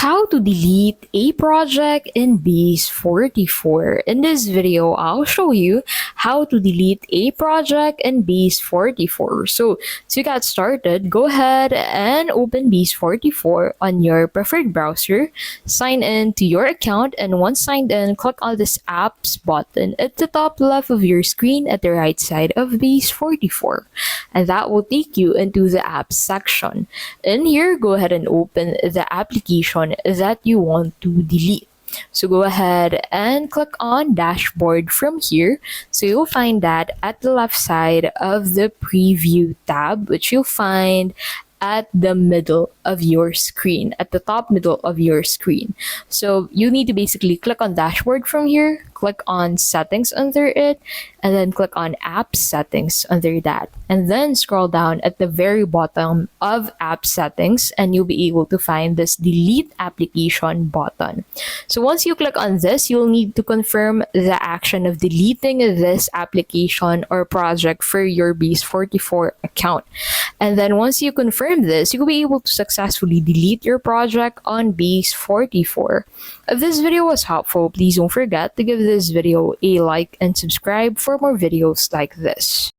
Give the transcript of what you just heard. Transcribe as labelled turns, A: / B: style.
A: How to delete a project in Base44. In this video, I'll show you how to delete a project in Base44. So to get started, go ahead and open Base44 on your preferred browser, sign in to your account, and once signed in, click on this apps button at the top left of your screen at the right side of Base44. And that will take you into the apps section. In here, go ahead and open the application that you want to delete. So go ahead and click on dashboard from here. So you'll find that at the left side of the preview tab, which you'll find at the middle of your screen, at the top middle of your screen. So you need to basically click on dashboard from here, click on settings under it, and then click on app settings under that. And then scroll down at the very bottom of app settings and you'll be able to find this delete application button. So once you click on this, you'll need to confirm the action of deleting this application or project for your Base44 account. And then once you confirm this, you'll be able to successfully delete your project on Base44. If this video was helpful, please don't forget to give this video a like and subscribe for more videos like this.